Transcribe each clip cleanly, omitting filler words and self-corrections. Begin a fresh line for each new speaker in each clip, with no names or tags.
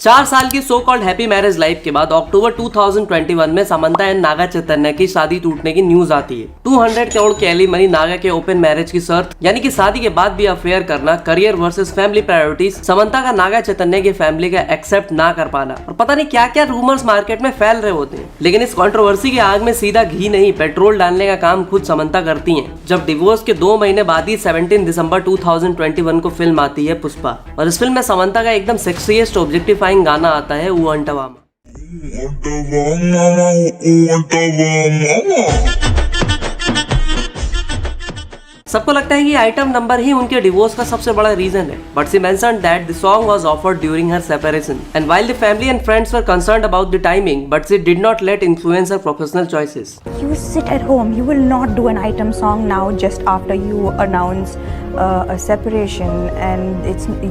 4 साल की so called happy marriage life के बाद अक्टूबर 2021 में समंता एंड नागा चैतन्य की शादी टूटने की न्यूज आती है। 200 करोड़ की एलिमनी, नागा के ओपन मैरिज की शर्त, यानी कि शादी के बाद भी अफेयर करना, career versus family priorities, Samantha का नागा चैतन्य की फैमिली का एक्सेप्ट ना कर पाना और पता नहीं क्या क्या रूमर्स मार्केट में फैल रहे होते हैं। लेकिन इस कंट्रोवर्सी की आग में सीधा घी नहीं, पेट्रोल डालने का काम खुद समंता करती है। जब डिवोर्स के 2 महीने बाद ही 17 दिसंबर 2021 को फिल्म आती है पुष्पा, और इस फिल्म में समंता का एकदम सेक्सीएस्ट ऑब्जेक्टिफाइंग गाना आता है ऊ अंटवा। सबको लगता है कि आइटम नंबर ही उनके डिवोर्स का सबसे बड़ा रीजन है, but she mentioned that the song was offered during her separation and while the family and friends were concerned about the timing, but she did not let influence her professional choices.
You sit at home, you will not do an item song now just after you announce a separation, and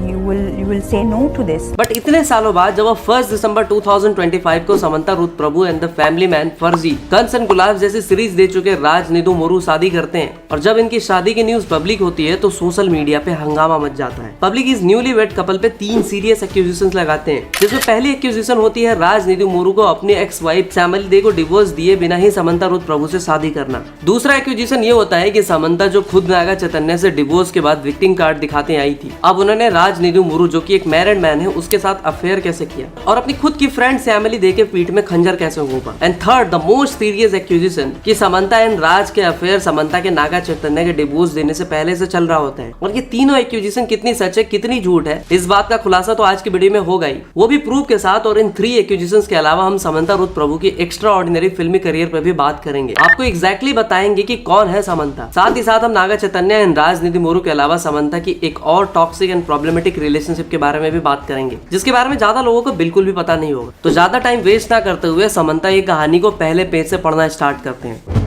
you will say no to this.
But इतने सालों बाद जब 1 दिसंबर 2025 को Samantha Ruth Prabhu and the family man फर्जी, Kans and गुलाब जैसी series दे चुके राज नीतू मोरू शादी करते हैं, और जब इनकी शादी की न्यूज पब्लिक होती है तो सोशल मीडिया पे हंगामा मच जाता है। पब्लिक इस न्यूली वेड कपल पे 3 सीरियस एक्यूजेशंस लगाते हैं, जिसमें पहली एक्यूजेशन होती है राज नीतू मोरू को अपनी एक्स वाइफ श्यामली दे को डिवोर्स दिए बिना ही समंता रुथ प्रभु से शादी करना। दूसरा एक्यूजेशन ये होता है कि समंता जो खुद नागा चैतन्य से डिवोर्स के बाद विक्टिम कार्ड दिखाते आई थी, अब उन्होंने राज नीतू मोरू जो कि एक मैरिड मैन है उसके साथ अफेयर कैसे किया और अपनी खुद की फ्रेंड श्यामली दे के पीठ में खंजर कैसे घोंपा। And third, the most serious accusation कि समंता एंड राज के अफेयर समंता के नागा चैतन्य के डिवोर्स देने से पहले से चल रहा होता है। और ये तीनों एक्यूजेशन कितनी सच है कितनी झूठ है, इस बात का खुलासा तो आज की वीडियो में होगा ही, वो भी प्रूफ के साथ। और इन 3 एक्यूजेशंस के अलावा हम समंता रुथ प्रभु की एक्स्ट्रा ऑर्डिनरी फिल्मी करियर पर भी बात करेंगे, आपको एग्जैक्टली बताएंगे कि कौन है समंता। साथ ही साथ हम नागा चैतन्य एंड राज नीतू मोरू के अलावा समंता की एक और टॉक्सिक एंड प्रॉब्लमेटिक रिलेशनशिप के बारे में भी बात करेंगे, जिसके बारे में ज्यादा लोगों को बिल्कुल भी पता नहीं होगा। तो ज्यादा टाइम वेस्ट ना करते हुए समंता की कहानी को पहले पेज से पढ़ना स्टार्ट करते हैं।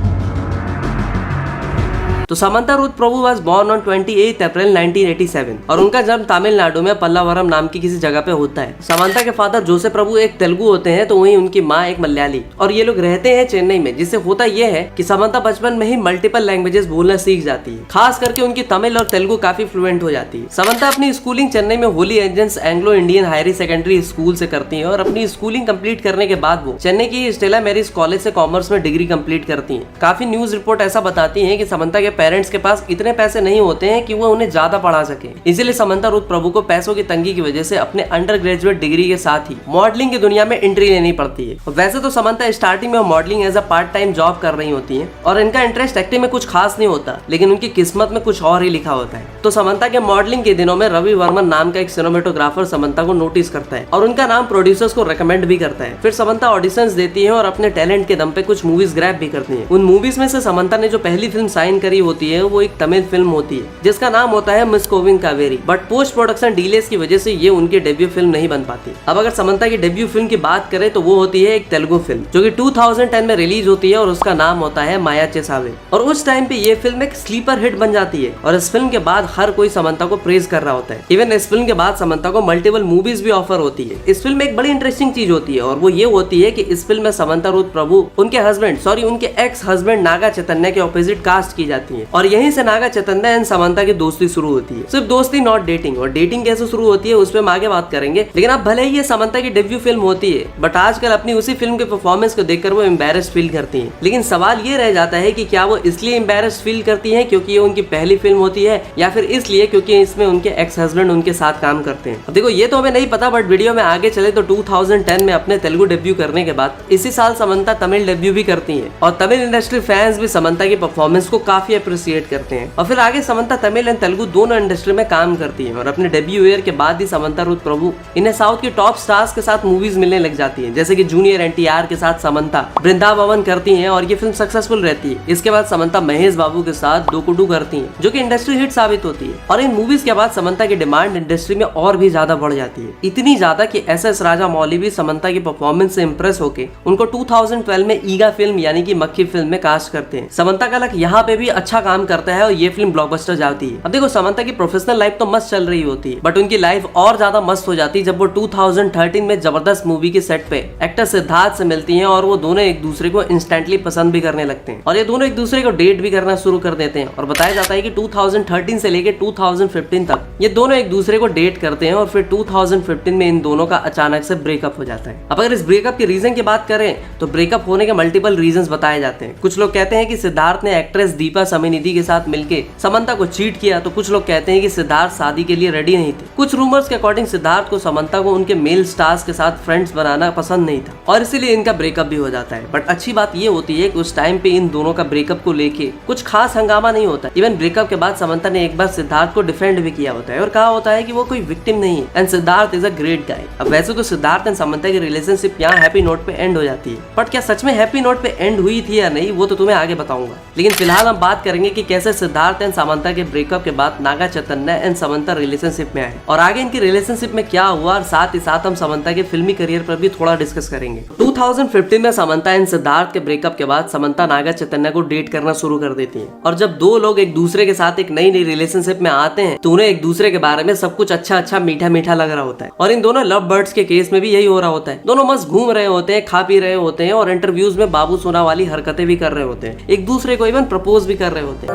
तो Samantha Ruth Prabhu was born on 28 April 1987 और उनका जन्म तमिलनाडु में पल्लावरम नाम की किसी जगह पे होता है। समंता के फादर जोसेफ प्रभु एक तेलुगु होते हैं, तो वहीं उनकी माँ एक मलयाली, और ये लोग रहते हैं चेन्नई में। जिससे होता यह है कि समंता बचपन में ही मल्टीपल लैंग्वेजेस बोलना सीख जाती है, खास करके उनकी तमिल और तेलुगु काफी फ्लुएंट हो जाती है। समंता अपनी स्कूलिंग चेन्नई में Holy Angels Anglo Indian higher secondary school से करती है, और अपनी स्कूलिंग कंप्लीट करने के बाद वो चेन्नई की स्टेला मैरिज कॉलेज से कॉमर्स में डिग्री कंप्लीट करती है। काफी न्यूज रिपोर्ट ऐसा बताती है कि समंता के पेरेंट्स के पास इतने पैसे नहीं होते हैं कि वो उन्हें ज्यादा पढ़ा सके, इसीलिए समंता रुथ प्रभु को पैसों की तंगी की वजह से अपने अंडर ग्रेजुएट डिग्री के साथ ही मॉडलिंग की दुनिया में एंट्री लेनी पड़ती है। वैसे तो समंता स्टार्टिंग में modelling as a part time job कर रही होती है और इनका इंटरेस्ट एक्टिंग में कुछ खास नहीं होता, लेकिन उनकी किस्मत में कुछ और ही लिखा होता है। तो समंता के मॉडलिंग के दिनों में रवि वर्मन नाम का एक सिनेमेटोग्राफर समंता को नोटिस करता है और उनका नाम प्रोड्यूसर्स को रिकमेंड भी करता है। फिर समंता ऑडिशंस देती है और अपने टैलेंट के दम पे कुछ मूवीज ग्रैब भी करती है। उन मूवीज में से समंता ने जो पहली फिल्म साइन करी होती है वो एक तमिल फिल्म होती है जिसका नाम होता है miss CoWIN Kaveri, but post production delays की वजह से ये उनकी डेब्यू फिल्म नहीं बन पाती। अब अगर समंता की डेब्यू फिल्म की बात करें तो वो होती है एक तेलुगु फिल्म जो कि 2010 में रिलीज होती है और उसका नाम होता है माया चेसावे। और उस टाइम पे ये फिल्म एक स्लीपर हिट बन जाती है और इस फिल्म के बाद हर कोई समंता को प्रेज कर रहा होता है। इवन इस फिल्म के बाद समंता को मल्टीपल मूवीज भी ऑफर होती है। इस फिल्म में एक बड़ी इंटरेस्टिंग चीज होती है और वो ये होती है कि इस फिल्म में समंता रुथ प्रभु उनके एक्स हस्बैंड नागा चैतन्य के ऑपोजिट कास्ट की जाती है, और यहीं से नागा चैतन्य एंड समंता की दोस्ती शुरू होती है। सिर्फ दोस्ती नॉट डेटिंग, और डेटिंग कैसे शुरू होती है उस पर हम आगे बात करेंगे। लेकिन अब भले ही ये समंता की डेब्यू फिल्म होती है, बट आजकल अपनी उसी फिल्म के परफॉर्मेंस को देखकर वो एम्बैरेस्ड फील करती है। लेकिन सवाल ये रह जाता है कि क्या वो इसलिए एम्बैरेस्ड फील करती है क्योंकि ये उनकी पहली फिल्म होती है, या फिर इसलिए क्योंकि इसमें उनके एक्स हस्बैंड उनके साथ काम करते हैं। अब देखो ये तो हमें नहीं पता, बट वीडियो में आगे चले तो 2010 में अपने तेलुगु डेब्यू करने के बाद इसी साल समंता तमिल डेब्यू भी करती है, और तमिल इंडस्ट्री फैंस भी समंता की परफॉर्मेंस को काफी अप्रिशिएट करते हैं। और फिर आगे समंता तमिल एंड तेलुगु दोनों इंडस्ट्री में काम करती है, और अपने डेब्यू ईयर के बाद ही समंता रुथ प्रभु इन्हें साउथ की टॉप स्टार्स के साथ मूवीज मिलने लग जाती है, जैसे कि जूनियर एनटीआर के साथ समंता वृंदावन करती हैं और ये फिल्म सक्सेसफुल रहती है। इसके बाद समंता महेश बाबू के साथ डोकुडू करती हैं, जो कि इंडस्ट्री हिट साबित होती है। और इन मूवीज के बाद समंता की डिमांड इंडस्ट्री में और भी ज्यादा बढ़ जाती है, इतनी ज्यादा कि एसएस राजामौली भी समंता की परफॉर्मेंस से इंप्रेस होकर उनको 2012 में ईगा फिल्म यानी कि मक्खी फिल्म में कास्ट करते हैं। समंता का लक यहाँ पे भी अच्छा अच्छा काम करता है और ये फिल्म ब्लॉकबस्टर जाती है। अब देखो समंता की प्रोफेशनल लाइफ तो मस्त चल रही होती है, बट उनकी लाइफ और ज्यादा मस्त हो जाती है जब वो 2013 में जबरदस्त मूवी के सेट पे एक्टर सिद्धार्थ से मिलती हैं और वो दोनों एक दूसरे को इंस्टेंटली पसंद भी करने लगते हैं और ये दोनों एक दूसरे को डेट भी करना शुरू कर देते हैं। और बताया जाता है कि 2013 से लेके 2015 तक ये दोनों एक दूसरे को डेट करते हैं और फिर 2015 में इन दोनों का अचानक से ब्रेकअप हो जाता है। अब अगर इस ब्रेकअप के रीजन की बात करें तो ब्रेकअप होने के मल्टीपल रीजंस बताए जाते हैं। कुछ लोग कहते हैं कि सिद्धार्थ ने एक्ट्रेस दीपा समीनिधि के साथ मिलके समंता को चीट किया, तो कुछ लोग कहते हैं कि सिद्धार्थ शादी के लिए रेडी नहीं थे। कुछ रूमर्स के अकॉर्डिंग सिद्धार्थ को समंता को उनके मेल स्टार्स के साथ फ्रेंड्स बनाना पसंद नहीं था और इसीलिए इनका ब्रेकअप भी हो जाता है। बट अच्छी बात ये होती है कि उस टाइम पे इन दोनों का ब्रेकअप को लेके कुछ खास हंगामा नहीं होता। इवन ब्रेकअप के बाद समंता ने एक बार सिद्धार्थ को डिफेंड भी किया होता है और कहा होता है कि वो कोई विक्टिम नहीं है and Siddharth is a great guy. अब वैसे तो सिद्धार्थ एंड समंता की रिलेशनशिप यहाँ हैप्पी नोट पे एंड हो जाती है, बट क्या सच में हैप्पी नोट पे एंड हुई थी या नहीं वो तो तुम्हें आगे बताऊंगा। लेकिन फिलहाल हम बात करेंगे कि कैसे सिद्धार्थ एंड समंता के ब्रेकअप के बाद नागा चैतन्य एंड समंता रिलेशनशिप में आए और आगे इनकी रिलेशनशिप में क्या हुआ और साथ ही साथ हम समंता के फिल्मी करियर पर भी थोड़ा डिस्कस करेंगे। 2015 में समंता एंड सिद्धार्थ के ब्रेकअप के बाद समंता नागा चैतन्य को डेट करना शुरू कर देती है और जब दो लोग एक दूसरे के साथ एक नई नई रिलेशनशिप में आते हैं तो उन्हें एक दूसरे के बारे में सब कुछ अच्छा मीठा मीठा लग रहा होता है और इन दोनों लव बर्ड्स के केस में भी यही हो रहा होता है। दोनों मस्त घूम रहे होते हैं, खा पी रहे होते हैं और इंटरव्यूज में बाबू सोना वाली हरकतें भी कर रहे होते हैं, एक दूसरे को इवन प्रपोज भी कर रहे होते हैं।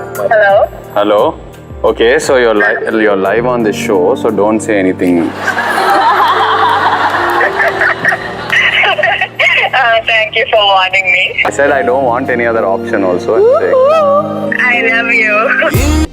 Hello. Okay, so you're live on this show, so don't say anything.
Thank you for warning me.
I said I don't want any other option also.
I love you.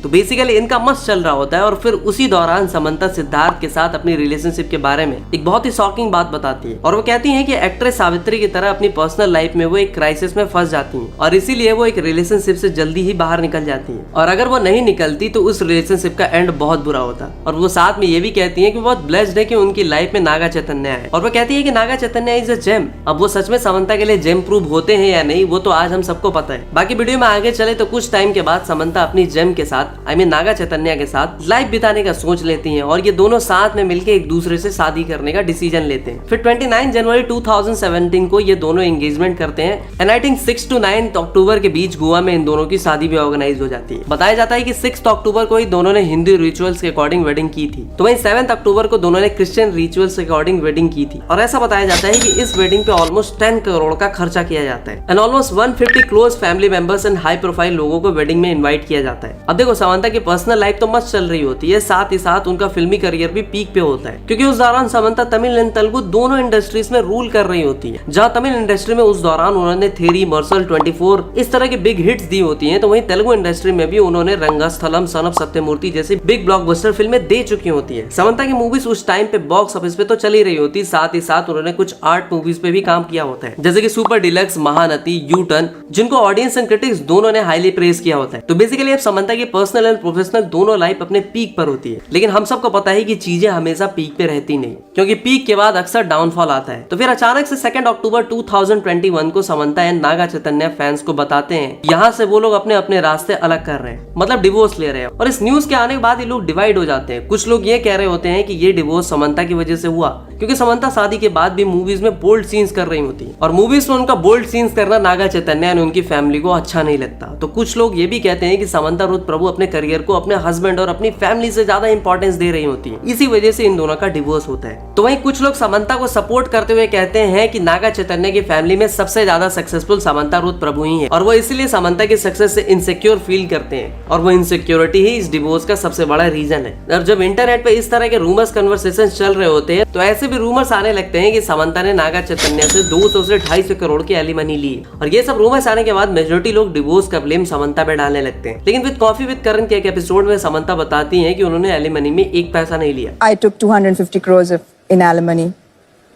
तो basically इनका मस्त चल रहा होता है और फिर उसी दौरान समंता सिद्धार्थ के साथ अपनी रिलेशनशिप के बारे में एक बहुत ही शॉकिंग बात बताती है और वो कहती है कि एक्ट्रेस सावित्री की तरह अपनी पर्सनल लाइफ में वो एक क्राइसिस में फंस जाती हैं और इसीलिए वो एक रिलेशनशिप से जल्दी ही बाहर निकल जाती हैं और अगर वो नहीं निकलती तो उस रिलेशनशिप का एंड बहुत बुरा होता। और वो साथ में ये भी कहती है कि बहुत ब्लेस्ड है कि उनकी लाइफ में नागा चैतन्य है और वो कहती है कि Naga Chaitanya is a gem. अब वो सच में समंता के लिए जेम प्रूव होते हैं या नहीं वो तो आज हम सबको पता है। बाकी वीडियो में आगे चले तो कुछ टाइम के बाद समंता अपनी जेम के साथ नागा चैतन्य के साथ लाइफ बिताने का सोच लेती हैं और ये दोनों साथ में मिलकर एक दूसरे से शादी करने का डिसीजन लेते हैं। फिर 29 जनवरी 2017 को ये दोनों एंगेजमेंट करते हैं एंड आई थिंक 6 to 9 अक्टूबर के बीच गोवा में इन दोनों की शादी भी ऑर्गेनाइज हो जाती है। बताया जाता है कि 6 अक्टूबर को ही दोनों ने हिंदू रिचुअल्स के अकॉर्डिंग वेडिंग की थी, तो वहीं 7 अक्टूबर को दोनों ने क्रिश्चियन रिचुअल्स के अकॉर्डिंग वेडिंग की थी और ऐसा बताया जाता है कि इस वेडिंग पे ऑलमोस्ट 10 करोड़ का खर्चा किया जाता है and almost 150 close family members and high profile लोगों को वेडिंग में इन्वाइट किया जाता है। अब देखो समंता की पर्सनल लाइफ तो मस्त चल रही होती है, साथ ही साथ उनका फिल्मी करियर भी पीक पे होता है क्योंकि उस दौरान समंता तमिल एंड तेलुगु दोनों इंडस्ट्रीज में रूल कर रही होती है। जहां तमिल इंडस्ट्री में उस दौरान उन्होंने थेरी, मर्सल, 24 इस तरह की बिग हिट्स दी होती हैं, तो वहीं तेलुगु इंडस्ट्री में भी उन्होंने रंगस्थलम, सन ऑफ सत्यमूर्ति जैसी बिग ब्लॉकबस्टर फिल्में दे चुकी होती है। समंता की मूवीज उस टाइम पे बॉक्स ऑफिस पे तो चली रही होती, साथ ही साथ उन्होंने कुछ आर्ट मूवीज पे भी काम किया होता है जैसे कि super deluxe, Mahanati, U turn, जिनको ऑडियंस एंड क्रिटिक्स दोनों ने हाईली प्रेज किया होता है। तो बेसिकली अब समंता की पर्सनल एंड प्रोफेशनल दोनों लाइफ अपने पीक पर होती है, लेकिन हम सबको पता है कि चीजें हमेशा पीक पे रहती नहीं क्योंकि पीक के बाद अक्सर डाउनफॉल आता है। तो फिर अचानक से 2 अक्टूबर 2021 को समंता एंड नागा चैतन्य फैंस को बताते हैं यहाँ से वो लोग अपने अपने रास्ते अलग कर रहे हैं, मतलब डिवोर्स ले रहे हैं। और इस न्यूज के आने के बाद ये लोग डिवाइड हो जाते हैं। कुछ लोग ये कह रहे होते हैं कि ये डिवोर्स समंता की वजह से हुआ क्योंकि समंता शादी के बाद भी मूवीज में बोल्ड सीन्स कर रही होती है और मूवीज में उनका बोल्ड सीन्स करना नागा चैतन्य और उनकी फैमिली को अच्छा नहीं लगता। तो कुछ लोग ये भी कहते हैं कि समंता रुद्र प्रभु अपने करियर को अपने हस्बैंड और अपनी फैमिली से ज्यादा इंपॉर्टेंस दे रही होती है, इसी वजह से इन दोनों का डिवोर्स होता है। तो वहीं कुछ लोग समंता को सपोर्ट करते हुए कहते हैं कि नागा चैतन्य की फैमिली में सबसे ज्यादा सक्सेसफुल समंता रुद्र प्रभु ही है और वो इसीलिए समंता की सक्सेस से इनसिक्योर फील करते हैं और वो इनसिक्योरिटी ही इस डिवोर्स का सबसे बड़ा रीजन है। और जब इंटरनेट पे इस तरह के रूमर्स कन्वर्सेशन चल रहे होते हैं तो ऐसे भी रूमर्स आने लगते हैं कि समंता ने नागा चैतन्य से 200 से 250 करोड़ की एलिमनी ली और ये सब रूमर्स आने के बाद मेजोरिटी लोग डिवोर्स का ब्लेम समंता पे डालने लगते हैं। लेकिन विद कॉफी विद करण के एक एपिसोड में समंता बताती है कि उन्होंने एलिमनी में एक पैसा नहीं लिया।
I took 250 crores in alimony.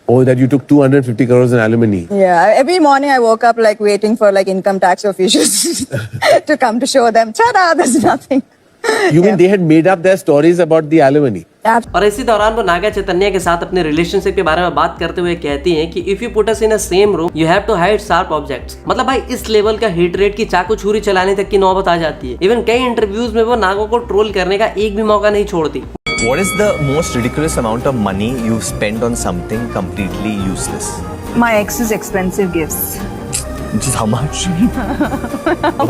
Oh, that you took 250 crores in alimony.
Yeah, every morning I woke up like waiting for like income tax officials to come to show them, ta-da, there's nothing.
You mean they had made up their stories about the alimony?
और इसी दौरान वो नागा चैतन्य के साथ अपने relationship के बारे में बात करते हुए कहती हैं कि if you put us in a same room you have to hide sharp objects. मतलब भाई इस लेवल का हिट रेट की चाकू छुरी चलाने तक की नौबत आ जाती है। इवन कई इंटरव्यूज में वो नागों को ट्रोल करने का एक भी मौका नहीं छोड़ती।
What is the most ridiculous amount of money you've spent on something completely useless?
My ex's expensive gifts.
Just how much?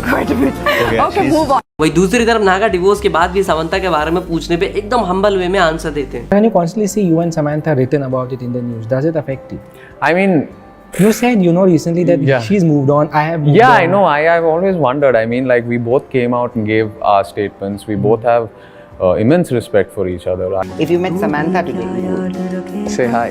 Quite a bit. Okay,
she's-
move on.
वही दूसरी तरफ नागा डिवोर्स के बाद भी समंता के बारे में पूछने पे एकदम हम्बल वे में आंसर देते हैं।
When you constantly see you and Samantha written about it in the news, does it affect you?
I mean,
You said, recently that
Yeah.
she's moved on. I have moved
yeah,
on.
I know. I've always wondered. I mean, like, we both came out and gave our statements. We both have immense respect for each other.
If you met Samantha today,
Say hi.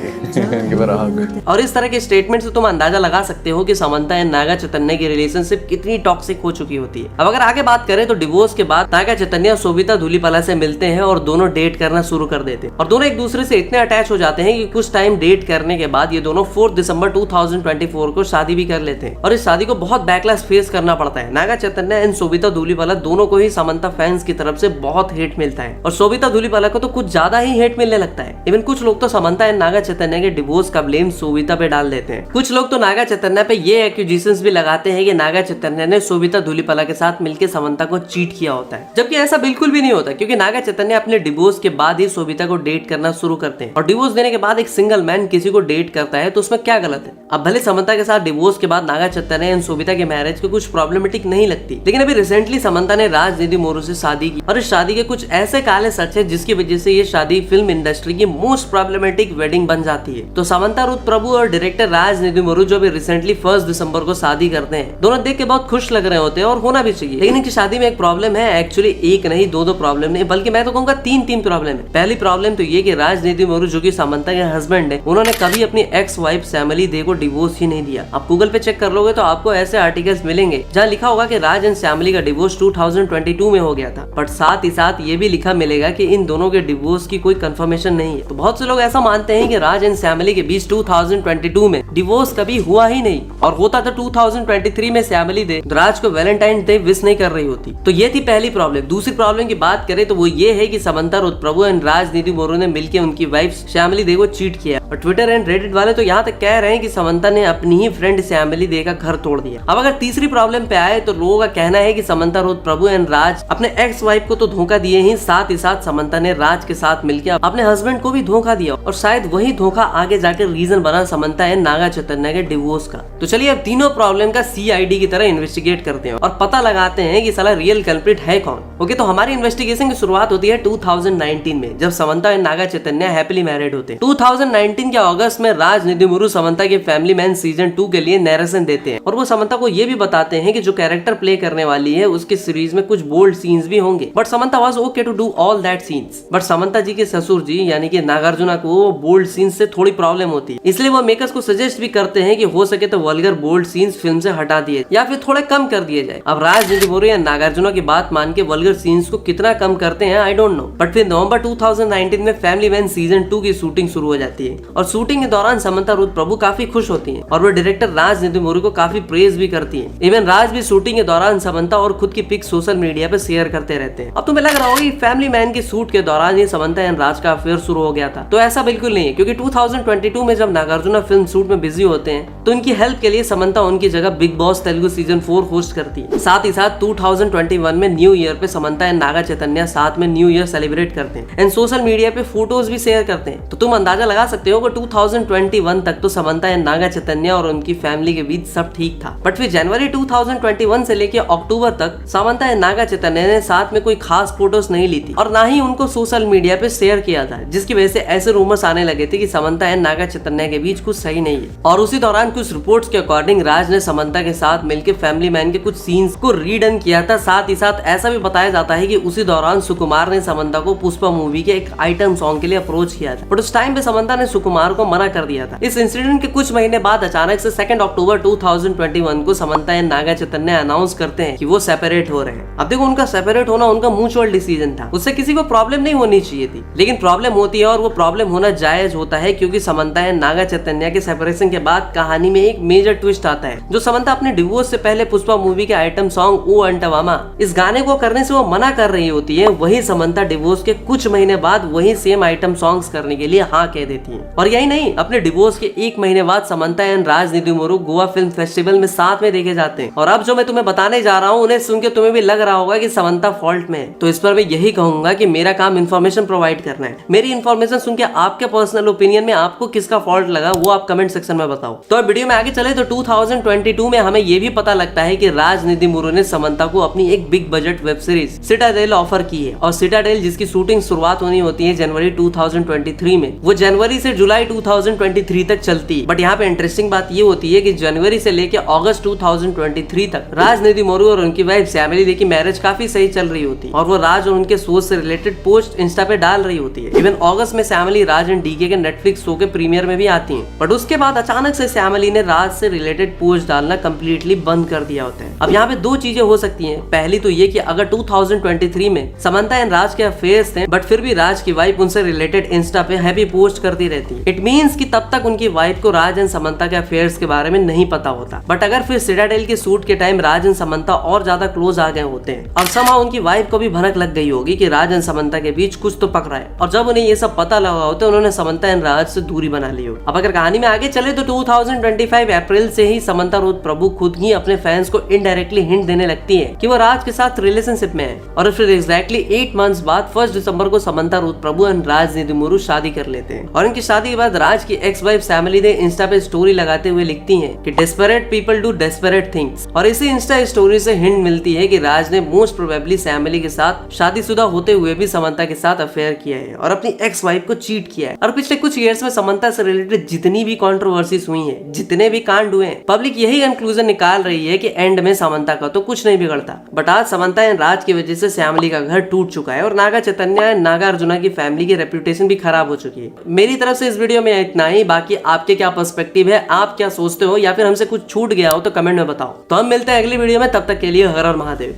Give her a hug.
और इस तरह के statement से तुम अंदाजा लगा सकते हो कि समंता एंड नागा चैतन्य की रिलेशनशिप कितनी टॉक्सिक हो चुकी होती है। अब अगर आगे बात करें तो डिवोर्स के बाद नागा चैतन्य और सोबिता धूलीपाला से मिलते हैं और दोनों डेट करना शुरू कर देते हैं और दोनों एक दूसरे से इतने अटैच हो जाते हैं कि कुछ टाइम डेट करने के बाद ये दोनों 4 दिसंबर 2024 को शादी भी कर लेते हैं और इस शादी को बहुत बैकलैश फेस करना पड़ता है। नागा चैतन्य एंड सोबिता धूलीपाला दोनों को ही समंता फैंस की तरफ से बहुत हेट मिलता है और सोबिता धूलीपाला को तो कुछ ज्यादा ही हेट मिलने लगता है। इवन कुछ लोग तो समंता एंड नागा चैतन्य के डिवोर्स का ब्लेम सोबिता पे डाल देते हैं। कुछ लोग तो नागा चैतन्य पे ये एक्यूजेशंस भी लगाते हैं कि नागा चैतन्य ने सोबिता धूलीपाला के साथ मिलकर समंता को चीट किया होता है, जबकि ऐसा बिल्कुल भी नहीं होता क्योंकि नागा चैतन्य अपने डिवोर्स के बाद ही सोबिता को डेट करना शुरू करते हैं और डिवोर्स देने के बाद एक सिंगल मैन किसी को डेट करता है तो उसमें क्या गलत है। अब भले समंता के साथ डिवोर्स के बाद नागा चैतन्य एंड सोबिता के मैरिज को कुछ प्रॉब्लमेटिक नहीं लगती, लेकिन अभी रिसेंटली समंता ने राजनीति मोरू से शादी की और इस शादी के कुछ ऐसे काले सच है जिसकी वजह से ये शादी फिल्म इंडस्ट्री की मोस्ट प्रॉब्लमेटिक वेडिंग बन जाती है। तो समंता रुथ प्रभु और डायरेक्टर राजनीति मोरू जो भी रिसेंटली 1 दिसंबर को शादी करते हैं, दोनों देख के बहुत खुश लग रहे होते हैं और होना भी चाहिए, लेकिन इनकी शादी में एक प्रॉब्लम है। एक्चुअली एक नहीं दो प्रॉब्लम नहीं बल्कि मैं तो कहूंगा तीन प्रॉब्लम है। पहली प्रॉब्लम तो ये कि राजनीति मोरू जो कि समंता के हस्बैंड है, उन्होंने कभी अपनी एक्स वाइफ सैमली दे को डिवोर्स ही नहीं दिया। आप गूगल पे चेक कर लोगे तो आपको ऐसे आर्टिकल्स मिलेंगे जहाँ लिखा होगा कि राज एंड सैमली का डिवोर्स 2022 में हो गया था, बट साथ ही साथ ये भी लिखा मिलेगा कि इन दोनों के डिवोर्स की कोई कंफर्मेशन नहीं है। तो बहुत से लोग ऐसा मानते हैं कि राज एंड सैमली के बीच 2022 में डिवोर्स कभी हुआ ही नहीं और होता तो 2023 में सैमली दे राज को वैलेंटाइन डे विश नहीं कर रही होती। तो ये थी पहली प्रॉब्लम। दूसरी प्रॉब्लम की बात करें तो वो ये है कि समंता रुथ प्रभु एंड राजनीति मोरू ने मिलकर उनकी वाइफ सैमली दे को चीट किया और ट्विटर एंड रेडिट वाले तो यहाँ तक कह रहे हैं कि समंता ने अपनी ही फ्रेंड सैमली दे का घर तोड़ दिया। अब अगर तीसरी प्रॉब्लम पे आए तो लोगों का कहना है कि समंता रुथ प्रभु एंड राज अपने एक्स वाइफ को तो धोखा दिए ही साथ समंता ने राज के साथ मिलकर अपने हस्बैंड को भी धोखा दिया और शायद वही धोखा आगे जाकर रीजन बना समंता एंड नागा चैतन्य के डिवोर्स का। तो चलिए अब तीनों प्रॉब्लम का CID की तरह इन्वेस्टिगेट करते हैं और पता लगाते हैं कि साला रियल कल्प्रिट है कौन। ओके, तो हमारी इन्वेस्टिगेशन की शुरुआत होती है 2019 में जब Samantha and Naga Chaitanya happily married होते हैं। 2019 के अगस्त में राजनीति मोरू समंता के फैमिली मैन सीजन 2 के लिए नरेशन देते हैं और वो समंता को ये भी बताते हैं कि जो कैरेक्टर प्ले करने वाली है उसके सीरीज में कुछ बोल्ड सीन्स भी होंगे, but Samantha was okay to do all that scenes. But Samantha ji के ससुर जी यानी कि नागार्जुना को बोल्ड सीन्स से थोड़ी प्रॉब्लम होती है, इसलिए वो मेकर्स को सजेस्ट भी करते हैं कि हो सके तो वल्गर बोल्ड सीन्स फिल्म से हटा दिए या फिर थोड़े कम कर दिए जाए। अब राजनीति मोरू या नागार्जुना की बात मान के वल्गर सीन्स को कितना कम करते हैं आई डोंट नो, बट फिर नवंबर 2019 में फैमिली मैन सीजन 2 की शूटिंग शुरू हो जाती है और शूटिंग के दौरान समंता रुथ प्रभु काफी खुश होती है और वो डायरेक्टर राजनीति मोरू को काफी प्रेज भी करती है। इवन राज भी शूटिंग के दौरान समंता और खुद की पिक सोशल मीडिया पे शेयर करते रहते हैं। अब तुम्हें लग रहा होगा कि फैमिली मैन के शूट के दौरान ये समंता एंड राज का अफेयर शुरू हो गया था, तो ऐसा बिल्कुल नहीं है क्योंकि 2022 में जब नागार्जुना फिल्म शूट में बिजी होते हैं तो उनकी हेल्प के लिए समंता उनकी जगह big boss Telugu season 4 host करती है। साथ ही साथ 2021 में न्यू ईयर पे समंता एंड नागा चैतन्य साथ में न्यू ईयर सेलिब्रेट करते हैं एंड सोशल मीडिया पे फोटोज भी शेयर करते हैं। तो तुम अंदाजा लगा सकते हो कि 2021 तक तो समंता एंड नागा चैतन्य और उनकी फैमिली के बीच सब ठीक था, बट फिर जनवरी 2021 से लेकर अक्टूबर तक समंता एंड नागा चैतन्य ने साथ में कोई खास फोटोज नहीं ली थी और ना ही उनको सोशल मीडिया पे शेयर किया था, जिसकी वजह से ऐसे रूमर्स आने लगे थे कि समंता एंड नागा चैतन्य के बीच कुछ सही नहीं है। और उसी दौरान कुछ रिपोर्ट्स के अकॉर्डिंग राज ने समंता के साथ मिलकर फैमिली मैन के कुछ सीन्स को रीडन किया था। साथ ही साथ ऐसा भी बताया जाता है कि उसी दौरान सुकुमार ने समंता को पुष्पा मूवी के एक आइटम सॉन्ग के लिए अप्रोच किया था, बट उस टाइम पे समंता ने सुकुमार को मना कर दिया था। इस इंसिडेंट के कुछ महीने बाद अचानक से 2 अक्टूबर 2021 को समंता एंड नागा चैतन्य अनाउंस करते हैं कि वो सेपरेट हो रहे हैं। अब देखो, उनका सेपरेट होना उनका म्यूचुअल डिसीजन था, उससे किसी को प्रॉब्लम नहीं होनी चाहिए थी, लेकिन प्रॉब्लम होती है और वो प्रॉब्लम होना जायज होता है क्योंकि समंता एंड नागा चैतन्य के सेपरेशन के बाद कहानी में एक मेजर ट्विस्ट आता है। जो समंता अपने डिवोर्स से पहले पुष्पा मूवी के आइटम सॉन्ग ओ अंटवामा इस गाने को करने से वो मना कर रही होती है, वही समंता डिवोर्स के कुछ महीने बाद वही सेम आइटम सॉन्ग्स करने के लिए हाँ कह देती है और यही नहीं, अपने डिवोर्स के 1 महीने बाद Samantha and Raj Nidimoru Goa film festival में साथ में देखे जाते हैं। और अब जो मैं तुम्हें बताने जा रहा हूँ उन्हें सुन के तुम्हें भी लग रहा होगा कि समंता फॉल्ट में है, तो इस पर मैं यही कहूंगा कि मेरा काम इन्फॉर्मेशन प्रोवाइड करना है। मेरी इन्फॉर्मेशन सुन के आपके पर्सनल ओपिनियन में आपको किसका फॉल्ट लगा वो आप कमेंट सेक्शन में बताओ। तो अब वीडियो में आगे चले तो 2022 में हमें ये भी पता लगता है कि राज निदुमुरु ने समंता को अपनी एक big budget web series Citadel offer की है। और सिटाडेल जिसकी शूटिंग शुरुआत होनी होती है जनवरी 2023 में, वो जनवरी से जुलाई 2023 तक चलती है। बट यहाँ पे इंटरेस्टिंग बात ये होती है कि जनवरी से लेके अगस्त 2023 तक राज निदुमुरु और उनकी वाइफ श्यामिली की मैरिज काफी सही चल रही होती है और वो राज और उनके शो से रिलेटेड पोस्ट इंस्टा पे डाल रही होती है। इवन अगस्त में श्यामिली राज एंड डीके के नेटफ्लिक्स शो के प्रीमियर में भी आती हैं। बट उसके बाद अचानक से श्यामिली ने राज से रिलेटेड पोस्ट डालना कंप्लीटली बंद कर दिया होता है। अब यहाँ पे दो चीजें हो सकती हैं। पहली तो ये कि अगर 2023 में समंता एंड राज के अफेयर्स थे बट फिर भी राज की वाइफ उनसे रिलेटेड इंस्टा पे हैप्पी पोस्ट करती रहती है, इट मींस कि तब तक उनकी वाइफ को राज एंड समंता के अफेयर्स के बारे में नहीं पता होता। बट अगर फिर सिटाडेल के शूट के टाइम राज एंड समंता और ज्यादा क्लोज आ गए होते हैं और समहाउ उनकी वाइफ को भी भनक लग गई होगी कि राज एंड समंता के बीच कुछ तो पक रहा है, और जब उन्हें ये सब पता लगा होता है उन्होंने समंता एंड राज से दूरी बना ली होगी। अब अगर कहानी में आगे चले तो 2025 अप्रैल से ही समंता रोज प्रभु खुद ही अपने फैंस को इनडायरेक्टली हिंट देने लगती है कि वो राज के साथ रिलेशनशिप में है। और फिर एग्जैक्टली 8 मंथ्स बाद 1 दिसंबर को समंता रोज प्रभु एंड राज निदुमुरु शादी कर लेते हैं। और इनकी शादी के बाद राज की एक्स वाइफ श्यामिली ने इंस्टा पे स्टोरी लगाते हुए लिखती हैं कि desperate people do desperate things. और इसी इंस्टा स्टोरी से हिंट मिलती है कि राज ने मोस्ट प्रोबेबली श्यामिली के साथ शादीशुदा होते हुए भी समंता के साथ अफेयर किया है और अपनी एक्स वाइफ को चीट किया है। और पिछले कुछ ईयर्स में समंता से रिलेटेड जितनी भी कंट्रोवर्सीज हुई हैं, जितने भी कांड हुए हैं, पब्लिक यही कंक्लूजन निकाल रही है कि एंड में समंता का तो कुछ नहीं बिगड़ता। बट आज समंता एंड राज की वजह से श्यामिली का घर टूट चुका है और नागा चैतन्य एंड नागा अर्जुना की फैमिली की रेपुटेशन भी खराब हो चुकी है। मेरी तरफ से इस वीडियो में इतना ही। बाकी आपके क्या पर्सपेक्टिव है, आप क्या सोचते हो, या फिर हमसे कुछ छूट गया हो तो कमेंट में बताओ। तो हम मिलते हैं अगली वीडियो में, तब तक के लिए हर हर महादेव।